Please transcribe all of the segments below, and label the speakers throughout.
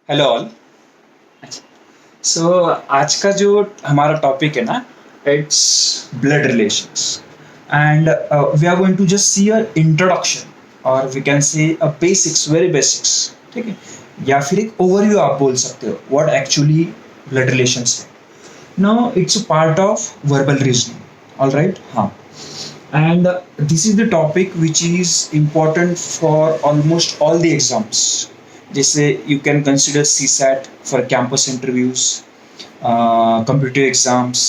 Speaker 1: Hello all. अच्छा, सो आज का जो हमारा टॉपिक है ना, it's blood relations and we are going to just see a introduction और we can say a basics, very basics, ठीक है, या फिर एक ओवरव्यू आप बोल सकते हो व्हाट एक्चुअली ब्लड रिलेशंस है। Now it's a part of verbal reasoning, all right. हाँ, and this is the topic which is important for almost all the exams, जैसे you can consider CSAT for campus interviews, computer exams,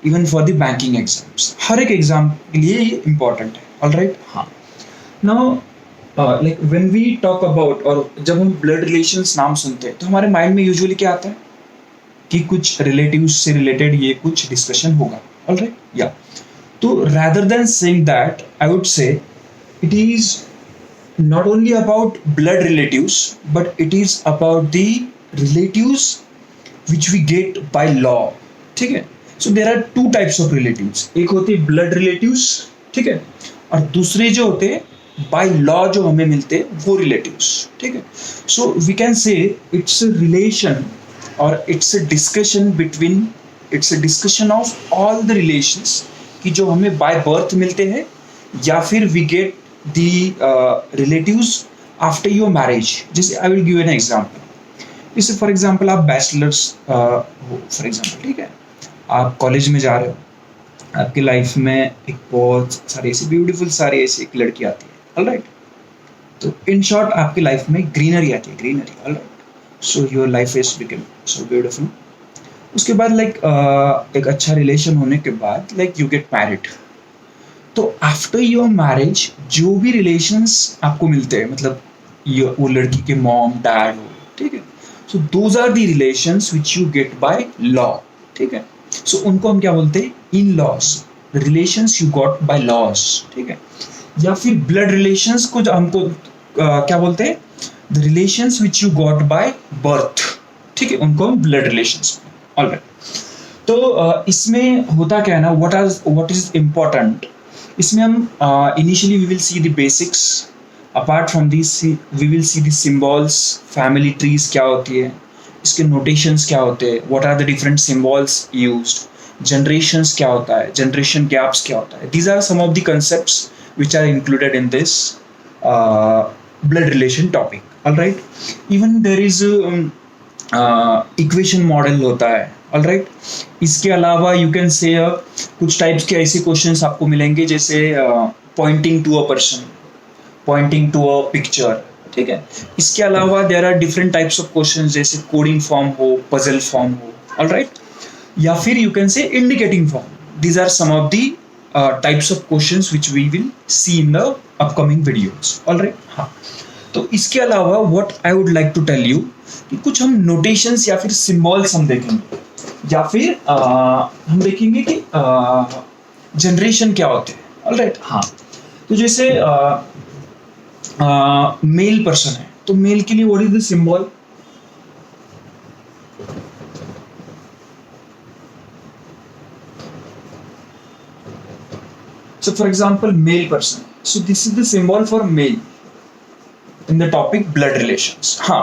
Speaker 1: even for the banking exams, हर एक exam के लिए ये important है, all right। हाँ, now like when we talk about, और जब हम blood relations नाम सुनते हैं तो हमारे माइंड में यूजुअली क्या आता है कि कुछ रिलेटिव्स से रिलेटेड ये कुछ डिस्कशन होगा, ऑल राइट या। तो rather than saying that, I would say it is not only about blood relatives, but it is about the relatives which we get by law, ठीक है। So there are two types of relatives, एक होते हैं blood relatives, ठीक है, और दूसरे जो होते हैं by law जो हमें मिलते हैं वो relatives, ठीक है। So we can say it's a relation or it's a discussion between, it's a discussion of all the relations कि जो हमें बाय बर्थ मिलते हैं या फिर we get the relatives after your marriage. जैसे I will give an example, जैसे for example आप बैचलर्स हो फॉर एग्जांपल, ठीक है, आप कॉलेज में जा रहे हो, आपकी लाइफ में एक बहुत सारी ऐसी ब्यूटीफुल सारी ऐसी एक लड़की आती है, ऑलराइट। तो इन शॉर्ट आपकी लाइफ में ग्रीनरी आती है, greenery, alright. So your life is become so beautiful. उसके बाद एक अच्छा रिलेशन होने के बाद यू गेट मैरिड। तो आफ्टर योर मैरिज जो भी रिलेशंस आपको मिलते हैं, मतलब वो लड़की के मॉम डैड हो, ठीक है, so those are the relations which you get by law, ठीक है। सो उनको हम क्या बोलते हैं, in laws, relations you got by laws, ठीक है। या फिर ब्लड रिलेशंस को जो हमको क्या बोलते हैं, the relations which you got by birth, ठीक है, उनको हम ब्लड रिलेशंस। ऑलराइट, तो इसमें होता क्या है ना, व्हाट इज इम्पोर्टेंट, इसमें हम initially we will see the basics, apart from this we will see the symbols, family trees क्या होती है, इसके नोटेशंस क्या होते हैं, what are the different symbols used, generations क्या होता है, जनरेशन गैप्स क्या होता है। These are some of the concepts which are included in this blood relation topic, all right। even there is equation model होता है, ऑल राइट। इसके अलावा यू कैन से कुछ टाइप्स के ऐसे क्वेश्चंस आपको मिलेंगे जैसे pointing to a person, pointing to a picture, ठीक है। इसके अलावा there are different types of questions जैसे कोडिंग फॉर्म हो, पजल फॉर्म हो, ऑल राइट, या फिर you can say indicating form. These are some of the types of questions which we will see in the upcoming videos, all right. हाँ, तो इसके अलावा what I would like to tell you कि कुछ हम notations या फिर symbols हम देखेंगे, या फिर हम देखेंगे कि जनरेशन क्या होते हैं, ऑलराइट। हाँ, तो जैसे मेल पर्सन है तो मेल के लिए what is the symbol, so for example male person, so this is the symbol for male in the topic blood relations। हाँ,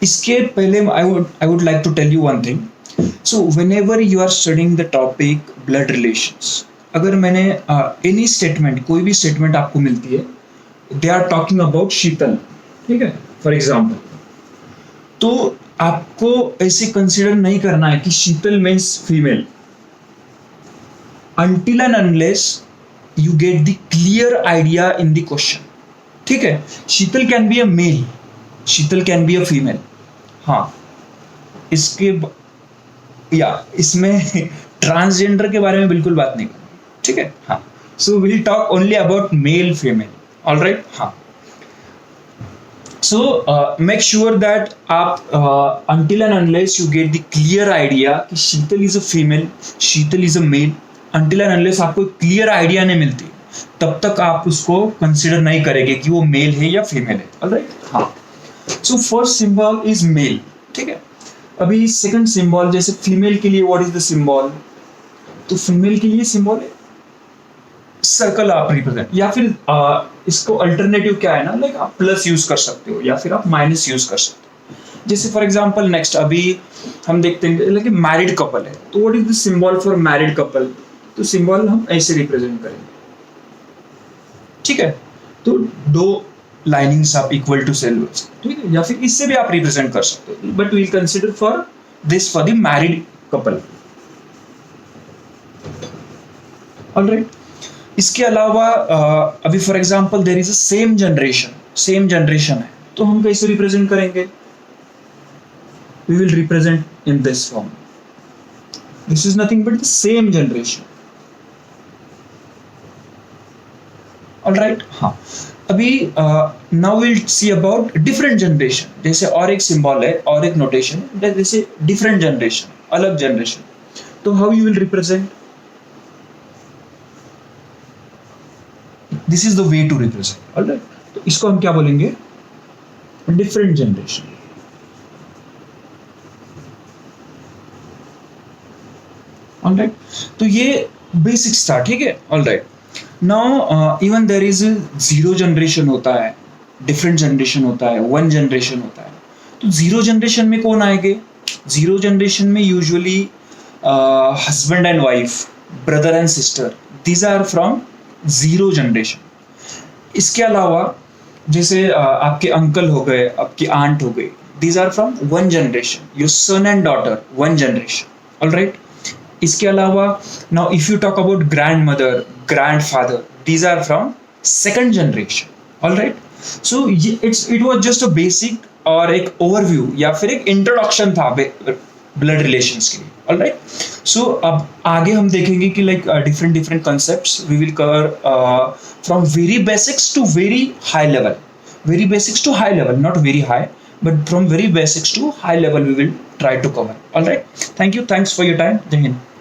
Speaker 1: इसके पहले I would like to tell you one thing। so whenever you are studying the topic blood relations, अगर मैंने any statement, कोई भी statement आपको मिलती है, they are talking about शीतल, ठीक है, for example, तो आपको ऐसे कंसिडर नहीं करना है कि Sheetal means female until and unless you get the clear idea in the question, ठीक है। Sheetal can be a male, Sheetal can be a female. हाँ, इसमें ट्रांसजेंडर के बारे में बिल्कुल बात नहीं करनी, ठीक है। हाँ, so will talk only about male female, alright. हाँ, सो मेक श्योर दैट आप until and unless you get the clear idea कि Sheetal is a female, Sheetal is a male, until and unless आपको क्लियर आइडिया नहीं मिलती तब तक आप उसको कंसिडर नहीं करेंगे कि वो मेल है या फीमेल है, ऑलराइट। हाँ, so first symbol is male, ठीक है। अभी सेकंड सिंबल, जैसे फीमेल के लिए व्हाट इज द सिंबल, तो फीमेल के लिए सिंबल है सर्कल आप रिप्रेजेंट, या फिर इसको अल्टरनेटिव क्या है ना, आप प्लस यूज कर सकते हो या फिर आप माइनस यूज कर सकते हो। जैसे फॉर एग्जांपल नेक्स्ट अभी हम देखते हैं लेकिन मैरिड कपल है, तो what is the symbol for married couple? तो सिंबल हम ऐसे रिप्रेजेंट करेंगे, ठीक है। तो दो लाइनिंग्स आप इक्वल टू सेल्यूलर, ठीक है, या फिर इससे भी आप रिप्रेजेंट कर सकते हो, but we'll consider for this for the married couple. Alright, इसके अलावा अभी for example there is a same generation है, तो हम कैसे रिप्रेजेंट करेंगे? We will represent in this form, this is nothing but the same generation. Alright, हाँ, अभी now will see about different generation. जैसे और एक सिंबल है और एक नोटेशन है, जैसे डिफरेंट जनरेशन, अलग जनरेशन, तो how you will represent? This is the way to represent. Alright, तो इसको हम क्या बोलेंगे? Different generation. ऑलराइट, तो ये बेसिक स्टार्ट, ठीक है। Alright, now even there is zero generation होता है, डिफरेंट जनरेशन होता है, वन जनरेशन होता है। तो जीरो जनरेशन में कौन आएंगे? जीरो जनरेशन में usually husband and wife, brother and sister, these are from zero generation. इसके अलावा जैसे आपके अंकल हो गए, आपकी आंट हो गई, these are from one generation. Your son and daughter, one generation. Alright, इसके अलावा now if you talk about grandmother, grandfather, these are from second generation. Alright, so it was just a basic और एक overview या फिर एक introduction था blood relations के लिए। ऑलराइट, सो अब आगे हम देखेंगे कि like different different concepts we will cover from very basics to very high level, very basics to high level, not very high, but from very basics to high level we will try to cover. All right, thank you, thanks for your time. Jai Hind.